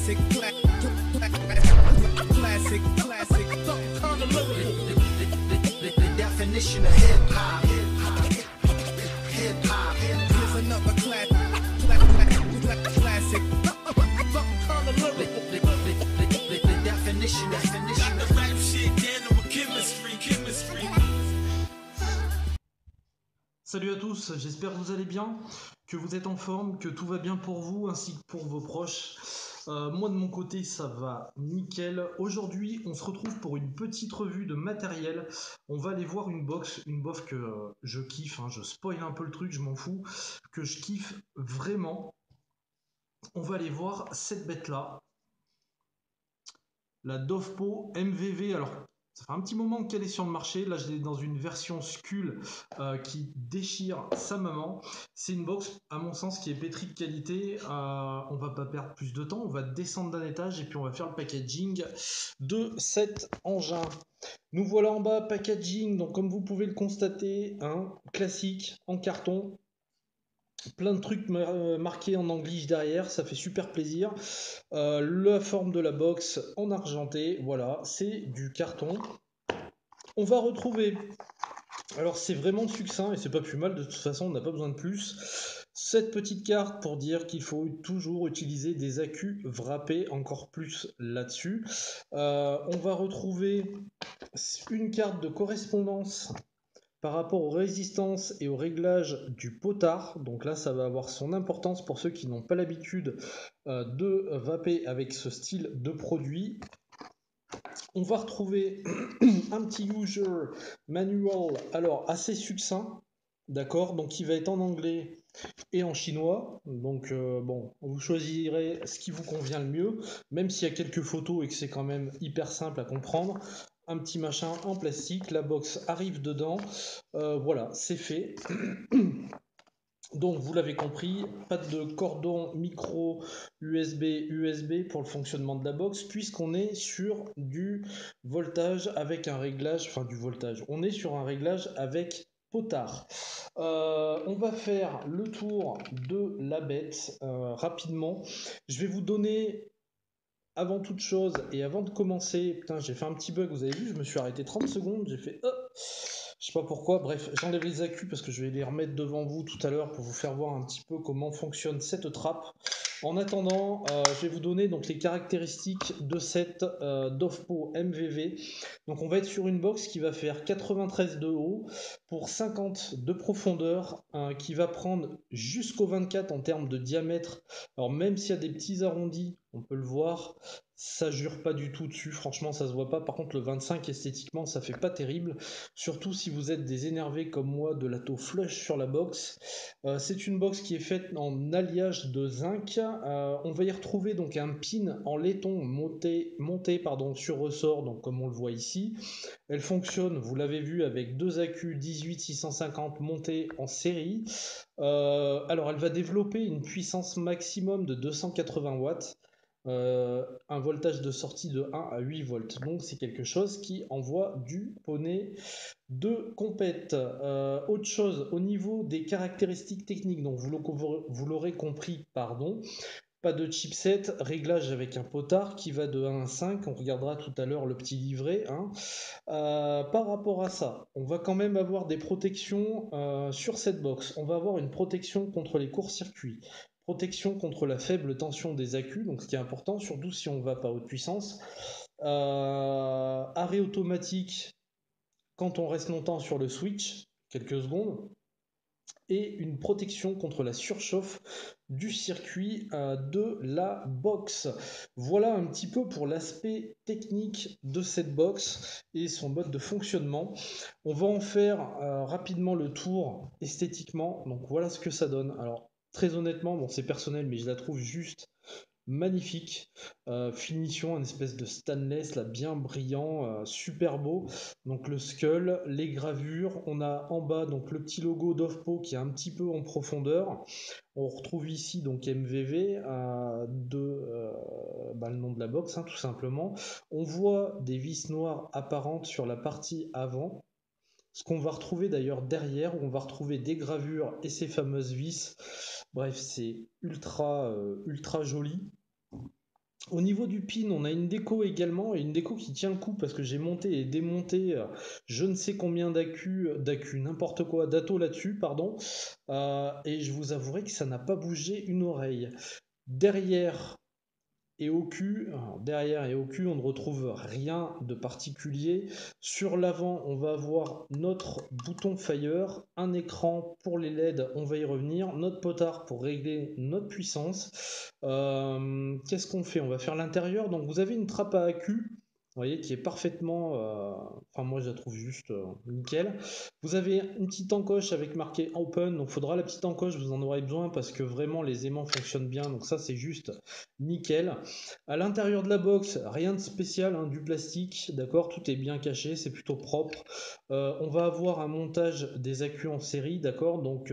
classic, classic, the definition of hip hop. Hip hop. Here's another classic. The definition. The rap shit, Daniel with chemistry. Salut à tous, j'espère que vous allez bien, que vous êtes en forme, que tout va bien pour vous ainsi que pour vos proches. Moi de mon côté ça va nickel. Aujourd'hui on se retrouve pour une petite revue de matériel. On va aller voir une box que je kiffe, je spoil un peu le truc, je m'en fous, que je kiffe vraiment. On va aller voir cette bête là, la Dovpo MVV. Alors ça fait un petit moment qu'elle est sur le marché. Là, je l'ai dans une version Skull qui déchire sa maman. C'est une box, à mon sens, qui est pétrie de qualité. On va pas perdre plus de temps. On va descendre d'un étage et puis on va faire le packaging de cet engin. Nous voilà en bas, packaging. Donc, comme vous pouvez le constater, classique en carton. Plein de trucs marqués en anglais derrière, ça fait super plaisir. La forme de la box en argenté, voilà, c'est du carton. On va retrouver, alors c'est vraiment succinct et c'est pas plus mal, de toute façon on n'a pas besoin de plus, cette petite carte pour dire qu'il faut toujours utiliser des accus wrappés, encore plus là-dessus. On va retrouver une carte de correspondance par rapport aux résistances et au réglage du potard. Donc là ça va avoir son importance pour ceux qui n'ont pas l'habitude de vaper avec ce style de produit. On va retrouver un petit user manual, alors assez succinct, d'accord, donc il va être en anglais et en chinois, donc bon, vous choisirez ce qui vous convient le mieux, même s'il y a quelques photos et que c'est quand même hyper simple à comprendre. Un petit machin en plastique, la box arrive dedans, voilà, c'est fait. Donc vous l'avez compris, pas de cordon micro USB pour le fonctionnement de la box, puisqu'on est sur du voltage avec un réglage, enfin du voltage, on est sur un réglage avec potard. On va faire le tour de la bête rapidement. Je vais vous donner, avant toute chose et avant de commencer, putain j'ai fait un petit bug, vous avez vu, je me suis arrêté 30 secondes, j'ai fait je sais pas pourquoi, bref, j'enlève les accus parce que je vais les remettre devant vous tout à l'heure pour vous faire voir un petit peu comment fonctionne cette trappe. En attendant, je vais vous donner donc les caractéristiques de cette Dovpo MVV. Donc on va être sur une box qui va faire 93 de haut pour 50 de profondeur, qui va prendre jusqu'au 24 en termes de diamètre. Alors même s'il y a des petits arrondis, on peut le voir, ça jure pas du tout dessus, franchement ça se voit pas. Par contre le 25 esthétiquement ça fait pas terrible, surtout si vous êtes des énervés comme moi de la taux flush sur la box. C'est une box qui est faite en alliage de zinc. On va y retrouver donc un pin en laiton monté sur ressort, donc comme on le voit ici. Elle fonctionne, vous l'avez vu, avec deux accus 18-650 montés en série. Alors elle va développer une puissance maximum de 280 watts. Un voltage de sortie de 1 à 8 volts, donc c'est quelque chose qui envoie du poney de compète. Autre chose, au niveau des caractéristiques techniques, donc vous l'aurez compris, pardon, pas de chipset, réglage avec un potard qui va de 1 à 5, on regardera tout à l'heure le petit livret. Par rapport à ça, on va quand même avoir des protections sur cette box. On va avoir une protection contre les courts-circuits, protection contre la faible tension des accus, donc ce qui est important, surtout si on va pas à haute puissance. Arrêt automatique quand on reste longtemps sur le switch, quelques secondes, et une protection contre la surchauffe du circuit de la box. Voilà un petit peu pour l'aspect technique de cette box et son mode de fonctionnement. On va en faire rapidement le tour esthétiquement. Donc voilà ce que ça donne. Alors très honnêtement, bon c'est personnel, mais je la trouve juste magnifique. Finition, un espèce de stainless là, bien brillant, super beau. Donc le skull, les gravures, on a en bas donc le petit logo Dovpo qui est un petit peu en profondeur. On retrouve ici donc MVV le nom de la box, tout simplement. On voit des vis noires apparentes sur la partie avant. Ce qu'on va retrouver d'ailleurs derrière, où on va retrouver des gravures et ces fameuses vis. Bref, c'est ultra joli. Au niveau du pin, on a une déco également, et une déco qui tient le coup parce que j'ai monté et démonté je ne sais combien d'accu, n'importe quoi, d'atto là-dessus, pardon. Et je vous avouerai que ça n'a pas bougé une oreille. Derrière, derrière et au cul, on ne retrouve rien de particulier. Sur l'avant, on va avoir notre bouton Fire, un écran pour les LED, on va y revenir, notre potard pour régler notre puissance. Qu'est-ce qu'on fait? On va faire l'intérieur. Donc vous avez une trappe à accu, vous voyez, qui est parfaitement... enfin moi je la trouve juste nickel. Vous avez une petite encoche avec marqué Open, donc il faudra la petite encoche, vous en aurez besoin parce que vraiment les aimants fonctionnent bien, donc ça c'est juste nickel. À l'intérieur de la box, rien de spécial, hein, du plastique, d'accord, tout est bien caché, c'est plutôt propre. On va avoir un montage des accus en série, d'accord, donc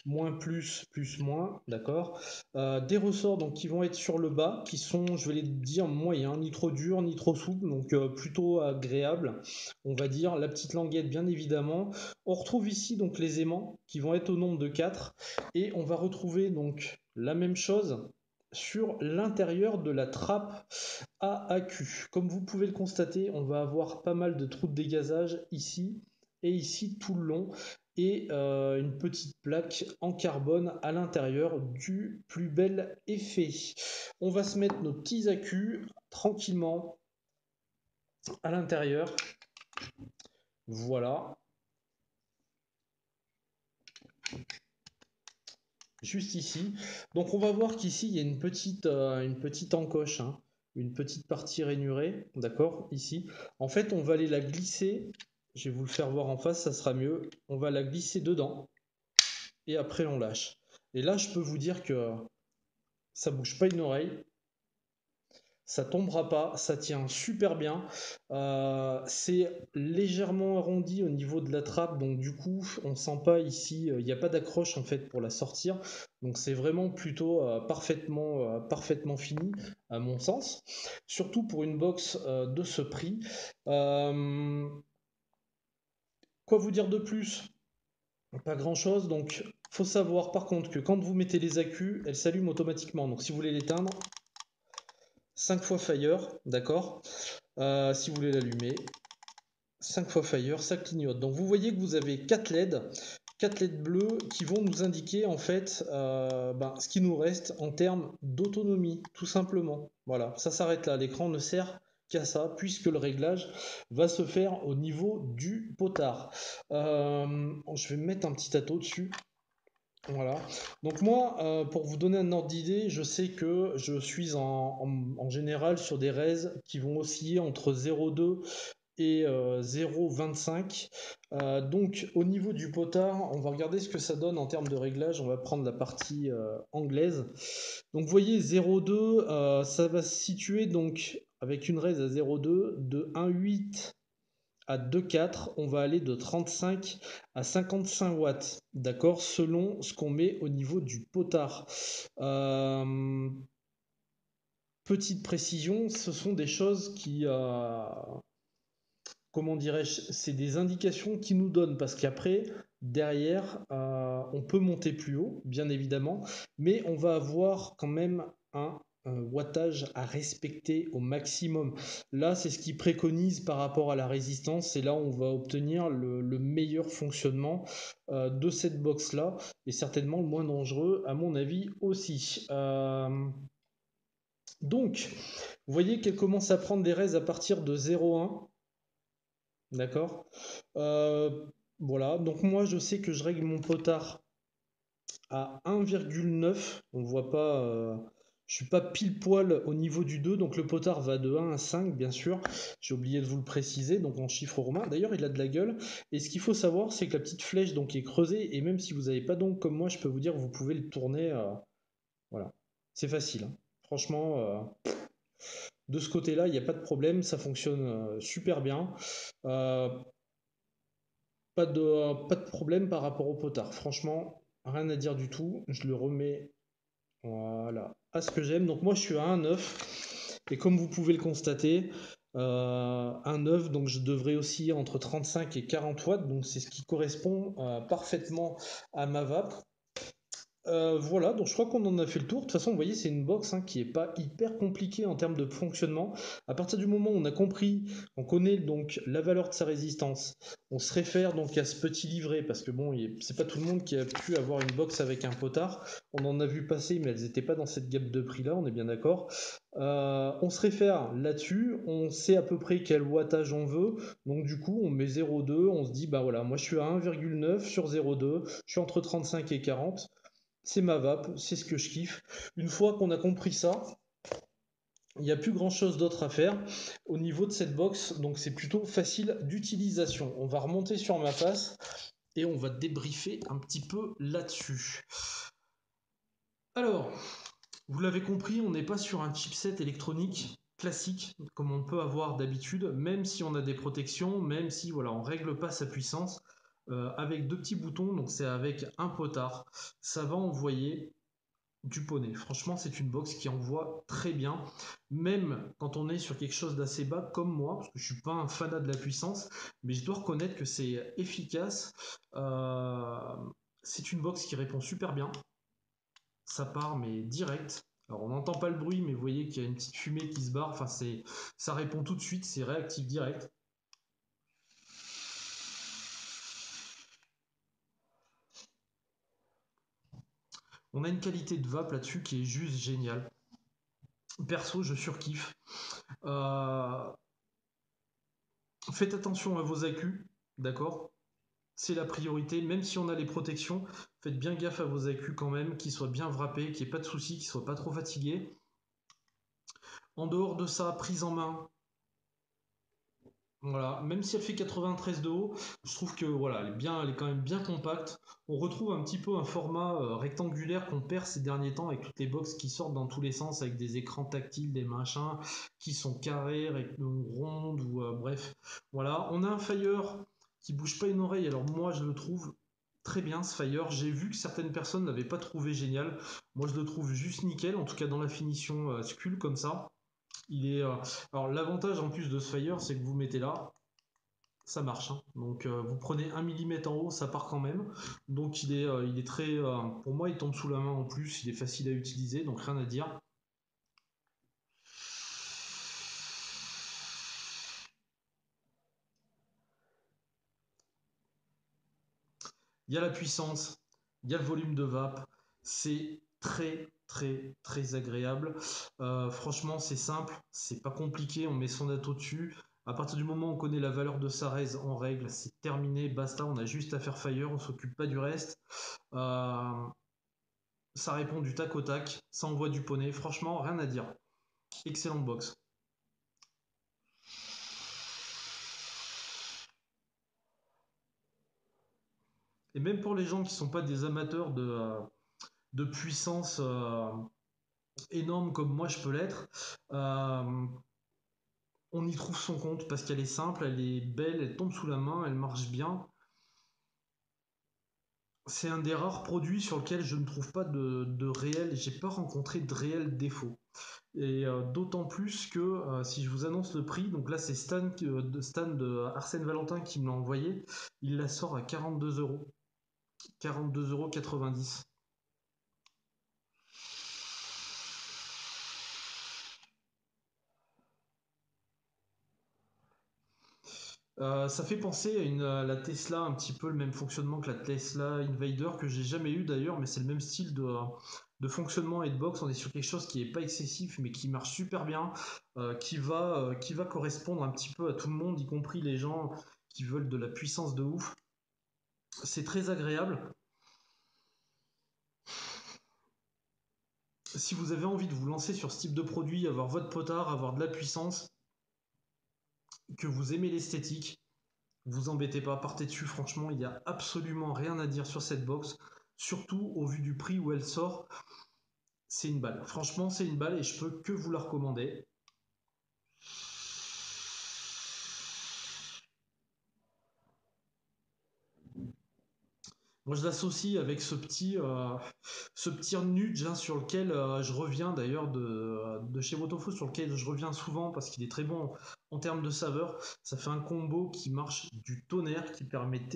moins plus, plus moins, d'accord. Des ressorts donc qui vont être sur le bas, qui sont, je vais les dire, moyens, ni trop durs, ni trop souples, donc plutôt agréable, on va dire. La petite languette, bien évidemment. On retrouve ici donc les aimants qui vont être au nombre de 4 et on va retrouver donc la même chose sur l'intérieur de la trappe à accu. Comme vous pouvez le constater, on va avoir pas mal de trous de dégazage ici et ici tout le long et une petite plaque en carbone à l'intérieur du plus bel effet. On va se mettre nos petits accus tranquillement à l'intérieur. Voilà. Juste ici. Donc on va voir qu'ici il y a une petite encoche, hein, une petite partie rainurée, d'accord, ici. En fait, on va aller la glisser, je vais vous le faire voir en face, ça sera mieux. On va la glisser dedans et après on lâche. Et là, je peux vous dire que ça bouge pas une oreille. Ça tombera pas, ça tient super bien. C'est légèrement arrondi au niveau de la trappe, donc du coup, on sent pas ici, il n'y a pas d'accroche en fait pour la sortir. Donc c'est vraiment plutôt parfaitement fini à mon sens. Surtout pour une box de ce prix. Euh, Quoi vous dire de plus? Pas grand chose. Donc faut savoir par contre que quand vous mettez les accus, elles s'allument automatiquement. Donc si vous voulez l'éteindre, 5 fois Fire, d'accord. Si vous voulez l'allumer, 5 fois Fire, ça clignote. Donc vous voyez que vous avez 4 LED, 4 LED bleus qui vont nous indiquer en fait ce qui nous reste en termes d'autonomie, tout simplement. Voilà, ça s'arrête là. L'écran ne sert qu'à ça, puisque le réglage va se faire au niveau du potard. Je vais mettre un petit ato dessus. Voilà. Donc moi, pour vous donner un ordre d'idée, je sais que je suis en général sur des raises qui vont osciller entre 0,2 et 0,25. Donc au niveau du potard, on va regarder ce que ça donne en termes de réglage. On va prendre la partie anglaise. Donc vous voyez 0,2, ça va se situer donc avec une raise à 0,2 de 1,8 à 2,4, on va aller de 35 à 55 watts, d'accord, selon ce qu'on met au niveau du potard. Petite précision, ce sont des choses qui, comment dirais-je, c'est des indications qui nous donnent, parce qu'après, derrière, on peut monter plus haut, bien évidemment, mais on va avoir quand même un wattage à respecter au maximum. Là, c'est ce qui préconise par rapport à la résistance, et là, on va obtenir le meilleur fonctionnement de cette box-là, et certainement le moins dangereux, à mon avis, aussi. Donc, vous voyez qu'elle commence à prendre des raises à partir de 0,1. D'accord. Euh, voilà, donc moi je sais que je règle mon potard à 1,9. On voit pas, je suis pas pile poil au niveau du 2, donc le potard va de 1 à 5, bien sûr. J'ai oublié de vous le préciser, donc en chiffre romain. D'ailleurs, il a de la gueule. Et ce qu'il faut savoir, c'est que la petite flèche donc est creusée, et même si vous n'avez pas d'ongle comme moi, je peux vous dire que vous pouvez le tourner. Voilà, c'est facile, hein. Franchement, de ce côté-là, il n'y a pas de problème, ça fonctionne super bien. Euh, pas de problème par rapport au potard. Franchement, rien à dire du tout. Je le remets voilà, à ce que j'aime. Donc moi, je suis à 1,9. Et comme vous pouvez le constater, 1,9, donc je devrais aussi entre 35 et 40 watts. Donc c'est ce qui correspond parfaitement à ma vape. Voilà, donc je crois qu'on en a fait le tour. De toute façon, vous voyez, c'est une box hein, qui est pas hyper compliquée en termes de fonctionnement. À partir du moment où on a compris, on connaît donc la valeur de sa résistance, on se réfère donc à ce petit livret, parce que bon, c'est pas tout le monde qui a pu avoir une box avec un potard. On en a vu passer, mais elles n'étaient pas dans cette gamme de prix-là, on est bien d'accord. On se réfère là-dessus, on sait à peu près quel wattage on veut, donc du coup on met 0,2, on se dit bah voilà, moi je suis à 1,9 sur 0,2, je suis entre 35 et 40. C'est ma vape, c'est ce que je kiffe. Une fois qu'on a compris ça, il n'y a plus grand chose d'autre à faire au niveau de cette box, donc c'est plutôt facile d'utilisation. On va remonter sur ma face et on va débriefer un petit peu là-dessus. Alors, vous l'avez compris, on n'est pas sur un chipset électronique classique comme on peut avoir d'habitude, même si on a des protections, même si voilà, on règle pas sa puissance avec deux petits boutons, donc c'est avec un potard. Ça va envoyer du poney. Franchement, c'est une box qui envoie très bien, même quand on est sur quelque chose d'assez bas comme moi, parce que je suis pas un fanat de la puissance, mais je dois reconnaître que c'est efficace. Euh, c'est une box qui répond super bien. Ça part mais direct. Alors on n'entend pas le bruit, mais vous voyez qu'il y a une petite fumée qui se barre. Enfin, ça répond tout de suite, c'est réactif direct. On a une qualité de vape là-dessus qui est juste géniale. Perso, je surkiffe. Euh, Faites attention à vos accus, d'accord? C'est la priorité, même si on a les protections, faites bien gaffe à vos accus quand même, qu'ils soient bien wrappés, qu'il n'y ait pas de soucis, qu'ils ne soient pas trop fatigués. En dehors de ça, prise en main, voilà, même si elle fait 93 de haut, je trouve que voilà, elle est quand même bien compacte. On retrouve un petit peu un format rectangulaire qu'on perd ces derniers temps avec toutes les box qui sortent dans tous les sens avec des écrans tactiles, des machins qui sont carrés, rondes ou bref. Voilà, on a un Fire qui bouge pas une oreille. Alors moi, je le trouve très bien ce Fire. J'ai vu que certaines personnes l'avaient pas trouvé génial. Moi, je le trouve juste nickel, en tout cas dans la finition Skull comme ça. Il est, alors l'avantage en plus de ce Fire, c'est que vous mettez là, ça marche, hein. Donc vous prenez 1 mm en haut, ça part quand même. Donc il est très, pour moi il tombe sous la main en plus, il est facile à utiliser, donc rien à dire. Il y a la puissance, il y a le volume de vape, c'est très très très agréable. Franchement c'est simple, c'est pas compliqué, on met son date dessus. À partir du moment où on connaît la valeur de sa raise en règle, c'est terminé, basta, on a juste à faire fire, on s'occupe pas du reste. Euh, Ça répond du tac au tac, ça envoie du poney, franchement, rien à dire. Excellente box. Et même pour les gens qui ne sont pas des amateurs de puissance énorme comme moi je peux l'être, euh, on y trouve son compte parce qu'elle est simple, elle est belle, elle tombe sous la main, elle marche bien. C'est un des rares produits sur lequel je ne trouve pas de réel, j'ai pas rencontré de réel défaut. Et d'autant plus que si je vous annonce le prix, donc là c'est Stan de Arsène Valentin qui me l'a envoyé, il la sort à 42 euros. 42,90 €. Ça fait penser à la Tesla, un petit peu le même fonctionnement que la Tesla Invader, que j'ai jamais eu d'ailleurs, mais c'est le même style de fonctionnement et de box. On est sur quelque chose qui est pas excessif, mais qui marche super bien, qui va correspondre un petit peu à tout le monde, y compris les gens qui veulent de la puissance de ouf. C'est très agréable. Si vous avez envie de vous lancer sur ce type de produit, avoir votre potard, avoir de la puissance, que vous aimez l'esthétique, vous embêtez pas, partez dessus, franchement, il n'y a absolument rien à dire sur cette box, surtout au vu du prix où elle sort, c'est une balle. Franchement, c'est une balle et je peux que vous la recommander. Moi, je l'associe avec ce petit nudge hein, sur lequel je reviens d'ailleurs de chez Motofo, sur lequel je reviens souvent parce qu'il est très bon en termes de saveur. Ça fait un combo qui marche du tonnerre, qui permet de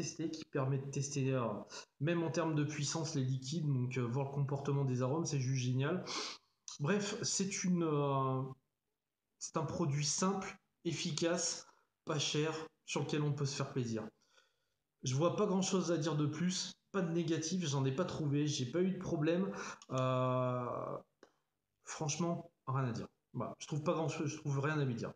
tester même en termes de puissance les liquides, donc voir le comportement des arômes, c'est juste génial. Bref, c'est un produit simple, efficace, pas cher, sur lequel on peut se faire plaisir. Je vois pas grand chose à dire de plus, pas de négatif, j'en ai pas trouvé, j'ai pas eu de problème. Euh, Franchement, rien à dire. Voilà, je trouve pas grand chose, je trouve rien à lui dire.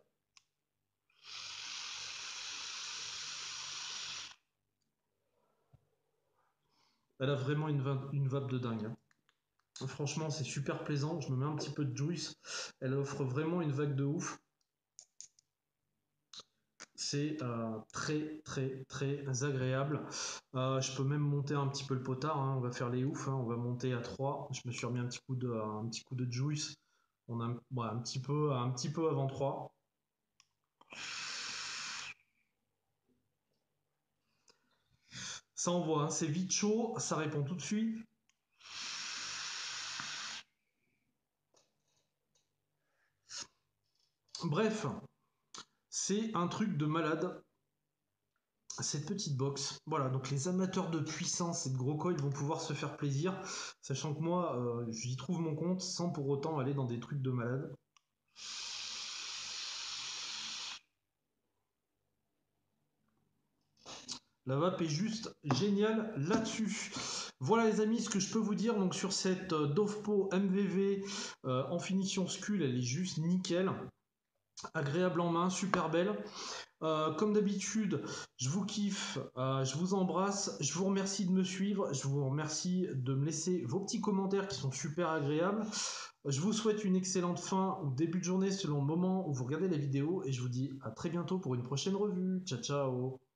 Elle a vraiment une vape de dingue, hein. Franchement, c'est super plaisant. Je me mets un petit peu de juice. Elle offre vraiment une vague de ouf. C'est très très très agréable. Je peux même monter un petit peu le potard, hein. On va faire les oufs, hein. On va monter à 3. Je me suis remis un petit coup de juice. On a ouais, un petit peu avant 3. Ça envoie, hein. C'est vite chaud, ça répond tout de suite. Bref, c'est un truc de malade. Cette petite box. Voilà, donc les amateurs de puissance et de gros coils vont pouvoir se faire plaisir, sachant que moi, j'y trouve mon compte sans pour autant aller dans des trucs de malade. La vape est juste géniale là-dessus. Voilà les amis ce que je peux vous dire donc sur cette Dovpo MVV en finition Skull, elle est juste nickel. Agréable en main, super belle. Comme d'habitude, je vous kiffe, je vous embrasse, je vous remercie de me suivre, je vous remercie de me laisser vos petits commentaires qui sont super agréables. Je vous souhaite une excellente fin ou début de journée selon le moment où vous regardez la vidéo et je vous dis à très bientôt pour une prochaine revue. Ciao ciao.